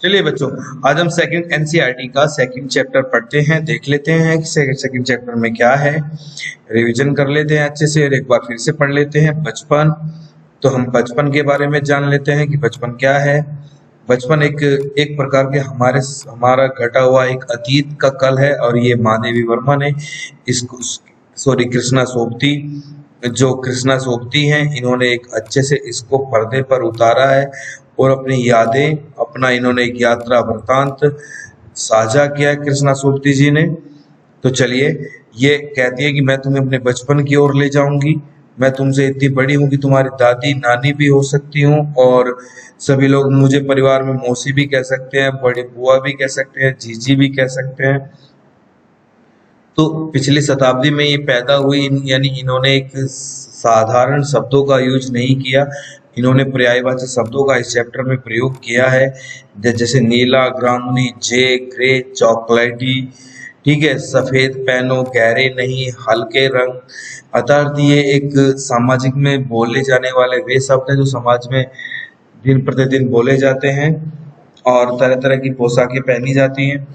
चलिए बच्चों, आज हम सेकंड एनसीईआरटी का सेकंड चैप्टर पढ़ते हैं। देख लेते हैं कि सेकंड चैप्टर में क्या है। रिवीजन कर लेते हैं अच्छे से और एक बार फिर से पढ़ लेते हैं। बचपन, तो हम बचपन के बारे में जान लेते हैं कि बचपन क्या है। बचपन एक एक प्रकार के हमारा घटा हुआ एक अतीत का कल है और ये महादेवी वर्मा ने इसको सॉरी कृष्णा सोबती, जो कृष्णा सोबती हैं, इन्होंने एक अच्छे से इसको पर्दे पर उतारा है और अपनी यादें, अपना इन्होंने एक यात्रा वृतांत साझा किया है कृष्णा सोबती जी ने। तो चलिए, ये कहती है कि मैं तुम्हें अपने बचपन की ओर ले जाऊंगी। मैं तुमसे इतनी बड़ी हूँ कि तुम्हारी दादी नानी भी हो सकती हूँ और सभी लोग मुझे परिवार में मौसी भी कह सकते हैं, बड़ी बुआ भी कह सकते हैं, जीजी भी कह सकते हैं। तो पिछली शताब्दी में ये पैदा हुई, यानी इन्होंने एक साधारण शब्दों का यूज नहीं किया, इन्होंने पर्यायवाची शब्दों का इस चैप्टर में प्रयोग किया है। जैसे नीला, ग्रामीणी, जे, ग्रे, चॉकलेटी, ठीक है, सफेद पहनो, गहरे नहीं, हल्के रंग। अर्थात ये एक सामाजिक में बोले जाने वाले वे शब्द हैं जो समाज में दिन प्रतिदिन बोले जाते हैं और तरह तरह की पोशाकें पहनी जाती हैं।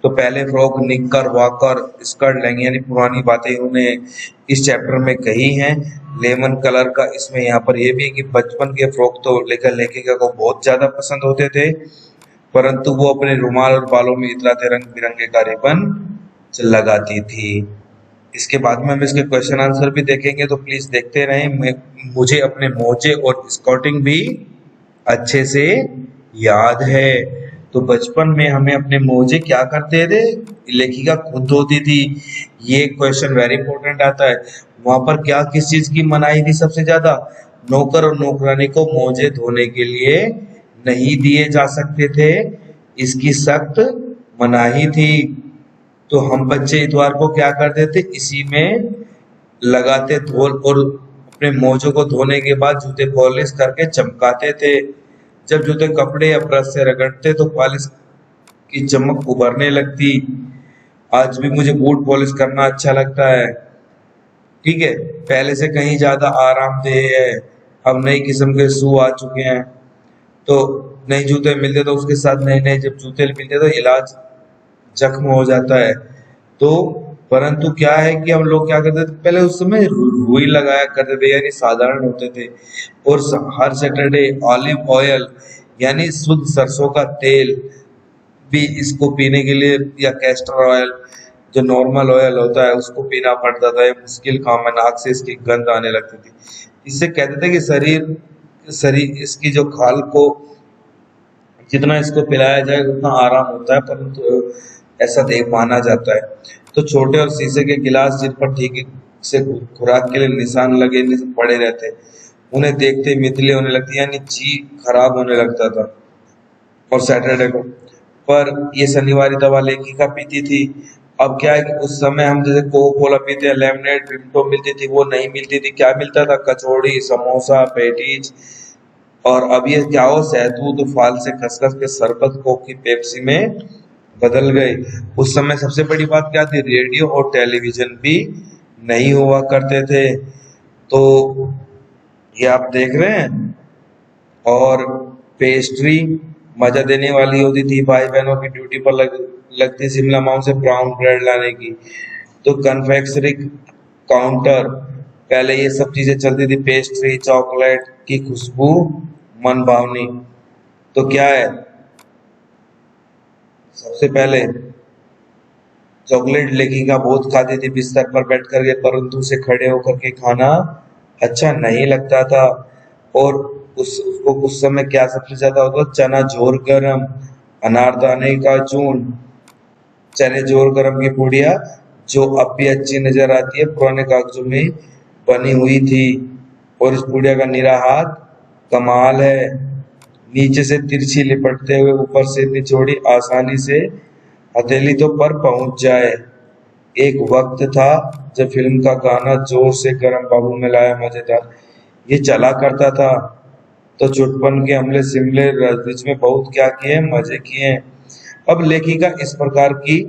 तो पहले फ्रॉक, निक्कर, वाकर, स्कर्ट, लेंगे, यानी पुरानी बातें उन्होंने इस चैप्टर में कही हैं। लेमन कलर का इसमें यहाँ पर यह भी है कि बचपन के फ्रॉक तो लेकर लेखिका को बहुत ज्यादा पसंद होते थे, परंतु वो अपने रुमाल और बालों में इतराते रंग बिरंगे का रिबन लगाती थी। इसके बाद में हम इसके क्वेश्चन आंसर भी देखेंगे, तो प्लीज देखते रहें। मुझे अपने मोजे और स्कर्टिंग भी अच्छे से याद है। तो बचपन में हमें अपने मोजे क्या करते थे, लेखिका खुद धोती थी। ये क्वेश्चन वेरी इंपॉर्टेंट आता है। वहां पर क्या किस चीज की मनाही थी सबसे ज्यादा? नौकर और नौकरानी को मोजे धोने के लिए नहीं दिए जा सकते थे, इसकी सख्त मनाही थी। तो हम बच्चे इतवार को क्या करते थे, इसी में लगाते धोल और अपने मोजों को धोने के बाद जूते पॉलिश करके चमकाते थे। जब जूते कपड़े या ब्रश से रगड़ते तो पॉलिश की चमक उभरने लगती। आज भी मुझे बूट पॉलिश करना अच्छा लगता है, ठीक है, पहले से कहीं ज्यादा आरामदेह है। अब नई किस्म के शू आ चुके हैं, तो नए जूते मिलते तो उसके साथ नए नए जब जूते मिलते तो इलाज जख्म हो जाता है। तो परंतु क्या है कि हम लोग क्या करते थे, पहले उस समय रुई लगाया करते थे, यानी साधारण होते थे। और हर सैटरडे ऑलिव ऑयल, यानी शुद्ध सरसों का तेल भी इसको पीने के लिए, या कैस्टर ऑयल जो नॉर्मल ऑयल होता है उसको पीना पड़ता था। ये मुश्किल काम है, नाक से इसकी गंध आने लगती थी। इससे कहते थे कि शरीर शरीर इसकी जो खाल को जितना इसको पिलाया जाए उतना आराम होता है, परंतु ऐसा देख माना जाता है। तो छोटे और शीशे के गिलास जिन पर ठीक से खुराक के लिए निशान लगे पड़े रहते, उन्हें देखते मितली होने लगती, यानी जी खराब होने लगता था। और सैटरडे को पर ये शनिवारी दवा लेखिका पीती थी। अब क्या है कि उस समय हम जैसे कोको कोला पीते हैं, लेमनेड, विम्टो मिलती थी, वो नहीं मिलती थी। क्या मिलता था? कचौड़ी, समोसा, पेटीज। और अब ये क्या हो, शहतूत, फाल से खसखस के शरबत, कोक की पेप्सी में बदल गए। उस समय सबसे बड़ी बात क्या थी, रेडियो और टेलीविजन भी नहीं हुआ करते थे। तो ये आप देख रहे हैं। और पेस्ट्री मजा देने वाली होती थी, भाई बहनों की ड्यूटी पर लगती शिमला माओ से ब्राउन ब्रेड लाने की। तो कन्फेक्शनरी काउंटर, पहले ये सब चीजें चलती थी, पेस्ट्री, चॉकलेट की खुशबू मन भावनी। तो क्या है, सबसे पहले चॉकलेट लेखिका बहुत खाती थी बिस्तर पर बैठ करके, परंतु उसे खड़े होकर के खाना अच्छा नहीं लगता था। और उसको उस समय क्या सबसे ज्यादा होता, चना जोर गरम, अनारदाने का चूर्ण, चने जोर गरम की पुड़िया, जो अब भी अच्छी नजर आती है, पुराने कागजों में बनी हुई थी। और इस पुड़िया का निरा हाथ कमाल है, नीचे से तिरछी लिपटते हुए ऊपर से निचोड़ी आसानी से हथेली तो पर पहुंच जाए। एक वक्त था जब फिल्म का गाना जोर से गरम बाबू में लाया मजेदार ये चला करता था। तो चुटपन के हमले शिमले बीच में बहुत क्या किए, मजे किए। अब लेखिका इस प्रकार की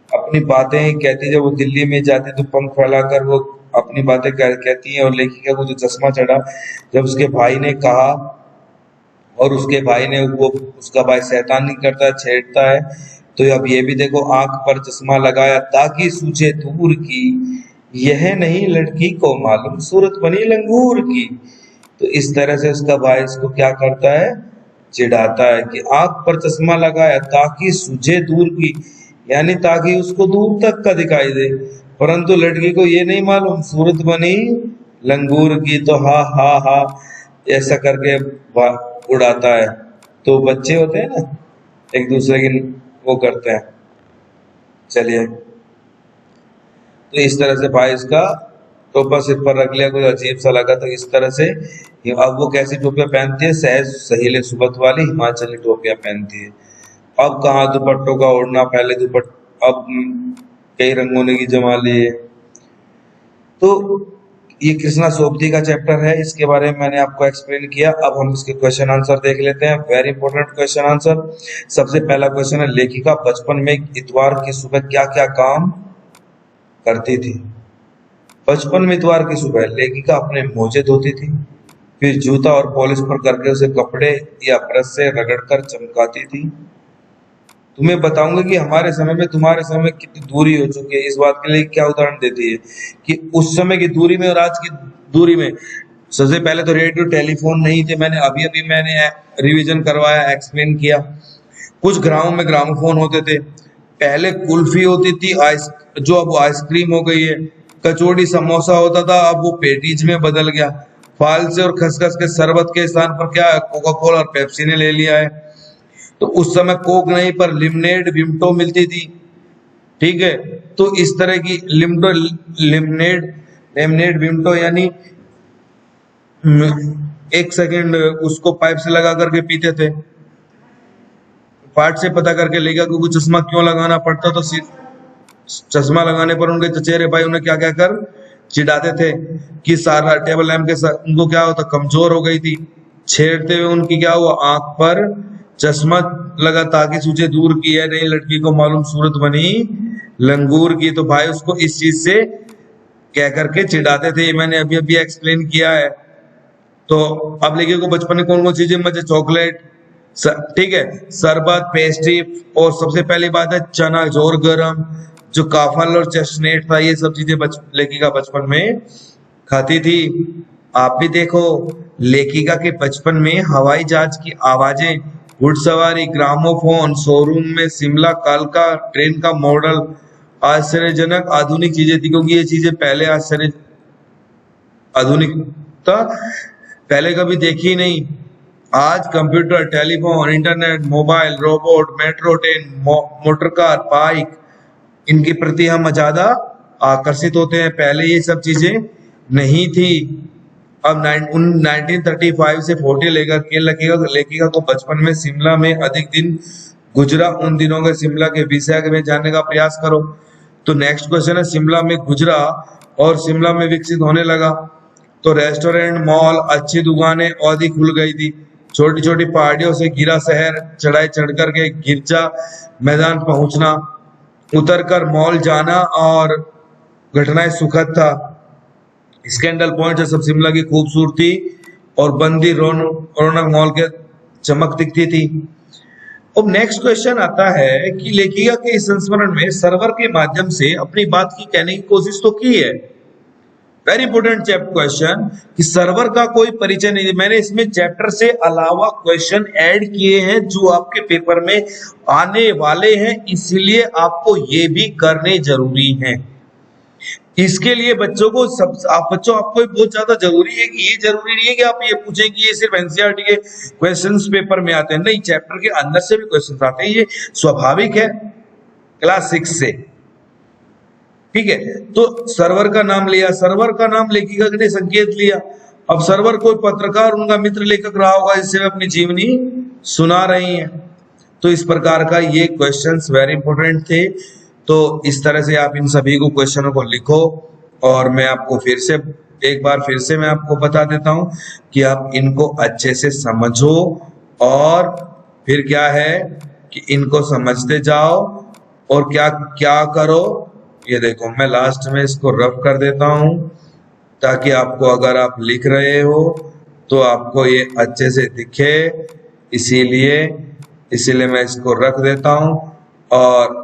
अपनी बातें कहती, जब वो दिल्ली में जाती तो पंख फैलाकर वो अपनी बातें कहती है। और लेखिका को जो चश्मा चढ़ा जब उसके भाई ने कहा, और उसके भाई ने वो उसका भाई शैतानी करता है, छेड़ता है। तो अब ये भी देखो, आंख पर चश्मा लगाया ताकि सूझे दूर की, यह नहीं लड़की को मालूम सूरत बनी लंगूर की। तो इस तरह से उसका भाई इसको क्या करता है, चिढ़ाता है कि आंख पर चश्मा लगाया ताकि सूझे दूर की, यानी ताकि उसको दूर तक का दिखाई दे, परंतु लड़की को ये नहीं मालूम सूरत बनी लंगूर की। तो हा हा हा ऐसा करके उड़ाता है। तो बच्चे होते हैं ना, एक दूसरे की वो करते हैं। चलिए, तो इस तरह से भाई इसका टोपा सिर पर रख लिया, कुछ अजीब सा लगा। तो इस तरह से अब वो कैसी टोपियां पहनती है, सहज सहीले सुबत वाली हिमाचली टोपियां पहनती है। अब कहाँ दुपट्टों का ओढ़ना, पहले अब कई रंगों ने की जमा लिए। तो ये कृष्णा सोबती का चैप्टर है, इसके बारे में मैंने आपको एक्सप्लेन किया। अब हम इसके क्वेश्चन आंसर देख लेते हैं, वेरी इंपॉर्टेंट क्वेश्चन आंसर। सबसे पहला क्वेश्चन है, लेखिका बचपन में इतवार की सुबह क्या क्या काम करती थी। बचपन में इतवार की सुबह लेखिका अपने मोजे धोती थी, फिर जूता और पॉलिश पर करके उसे कपड़े या ब्रश से रगड़कर चमकाती थी। तुम्हें बताऊंगा कि हमारे समय में तुम्हारे समय में कितनी दूरी हो चुकी है। इस बात के लिए क्या उदाहरण देती है कि उस समय की दूरी में और आज की दूरी में, सबसे पहले तो रेडियो टेलीफोन नहीं थे, मैंने अभी मैंने रिवीजन करवाया, एक्सप्लेन किया। कुछ गाँव में ग्रामोफोन होते थे, पहले कुल्फी होती थी, जो अब आइसक्रीम हो गई है, कचौड़ी समोसा होता था, अब वो पेटीज में बदल गया। फाल से और खसखस के शरबत के स्थान पर क्या कोका कोला और पेप्सी ने ले लिया है। तो उस समय कोक नहीं पर लिमनेड विमटो मिलती थी, ठीक है। तो इस तरह की लिमनेड विमटो यानी एक सेकंड उसको पाइप से लगा करके पीते थे। पार्ट से पता करके लेगा क्योंकि चश्मा क्यों लगाना पड़ता, तो चश्मा लगाने पर उनके चचेरे भाई उन्हें क्या क्या कर चिढ़ाते थे कि सारा टेबल लैंप के साथ उनको क्या होता, कमजोर हो गई थी। छेड़ते हुए उनकी क्या हुआ, आंख पर चश्मा लगा ताकि सूझे दूर की, है नहीं लड़की को मालूम सूरत बनी लंगूर की। तो भाई उसको इस चीज से कह करके चिढ़ाते थे, मैंने अभी एक्सप्लेन किया है। तो अब लड़की को बचपन में कौन कौन चीजें मजे, चॉकलेट, ठीक है, शरबत, पेस्ट्री, और सबसे पहली बात है चना जोर गरम, जो काफल और चेस्टनट था, ये सब चीजें लेखिका बचपन में खाती थी। आप भी देखो, लेखिका के बचपन में हवाई जहाज की आवाजें, घुड़सवारी, ग्रामोफोन, शोरूम में शिमला कालका ट्रेन का मॉडल, आश्चर्यजनक आधुनिक चीजें थी, क्योंकि ये चीजें पहले आधुनिकता पहले कभी देखी नहीं। आज computer, telephone, internet, mobile, robot, metro train, motor car, bike, इनके प्रति हम ज्यादा आकर्षित होते हैं। पहले ये सब चीजें नहीं थी। अब 1935 से 40 लेखिका को बचपन में शिमला में अधिक दिन गुजरा। उन दिनों के शिमला के विषय में जानने का प्रयास करो। तो नेक्स्ट क्वेश्चन है, शिमला में गुजरा और शिमला में विकसित होने लगा तो रेस्टोरेंट, मॉल, अच्छी दुकानें आदि खुल गई थी। छोटी छोटी पहाड़ियों से घिरा शहर, चढ़ाई चढ़ करके गिरजा मैदान पहुंचना, उतरकर मॉल जाना और घटनाएं सुखद था। स्कैंडल पॉइंट सब शिमला की खूबसूरती और बंदी रौनक मॉल के चमक दिखती थी। अब नेक्स्ट क्वेश्चन आता है कि लेखिका के इस संस्मरण में सर्वर के माध्यम से अपनी बात की कहने की कोशिश तो की है। वेरी इंपोर्टेंट चैप्टर क्वेश्चन कि सर्वर का कोई परिचय नहीं। मैंने इसमें चैप्टर से अलावा क्वेश्चन ऐड किए हैं जो आपके पेपर में आने वाले हैं, इसलिए आपको ये भी करने जरूरी हैं। इसके लिए बच्चों को आपको बहुत ज्यादा जरूरी है कि ये जरूरी नहीं है कि आप ये पूछें कि ये सिर्फ एनसीईआरटी के क्वेश्चंस पेपर में आते हैं, नहीं, चैप्टर के अंदर से भी क्वेश्चंस आते हैं, ये स्वाभाविक है क्लास 6 से, ठीक है। तो सर्वर का नाम लिया, सर्वर का नाम लेखिका ने संकेत लिया। अब सर्वर कोई पत्रकार उनका मित्र लेखक रहा होगा जिससे वे अपनी जीवनी सुना रही हैं। तो इस प्रकार का ये क्वेश्चंस वेरी इंपॉर्टेंट थे। तो इस तरह से आप इन सभी को क्वेश्चनों को लिखो और मैं आपको एक बार फिर से मैं आपको बता देता हूं कि आप इनको अच्छे से समझो और फिर क्या है कि इनको समझते जाओ और क्या क्या करो। ये देखो, मैं लास्ट में इसको रफ कर देता हूं ताकि आपको, अगर आप लिख रहे हो तो आपको ये अच्छे से दिखे इसीलिए इसीलिए मैं इसको रख देता हूं और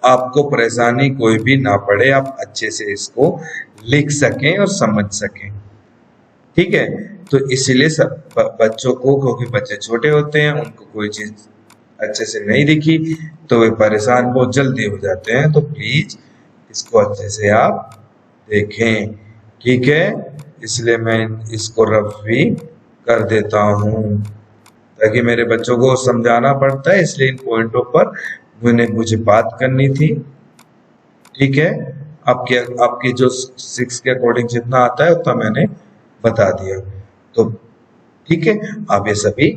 आपको परेशानी कोई भी ना पड़े, आप अच्छे से इसको लिख सकें और समझ सकें। ठीक है, तो इसीलिए सब बच्चों को, क्योंकि बच्चे छोटे होते हैं, उनको कोई चीज अच्छे से नहीं दिखी तो वे परेशान बहुत जल्दी हो जाते हैं। तो प्लीज इसको अच्छे से आप देखें। ठीक है, इसलिए मैं इसको रफ भी कर देता हूँ ताकि मेरे बच्चों को समझाना पड़ता है, इसलिए इन पॉइंटों पर मुझे बात करनी थी। ठीक है, आपके जो 6 के अकॉर्डिंग जितना आता है उतना मैंने बता दिया। तो ठीक है, आप ये सभी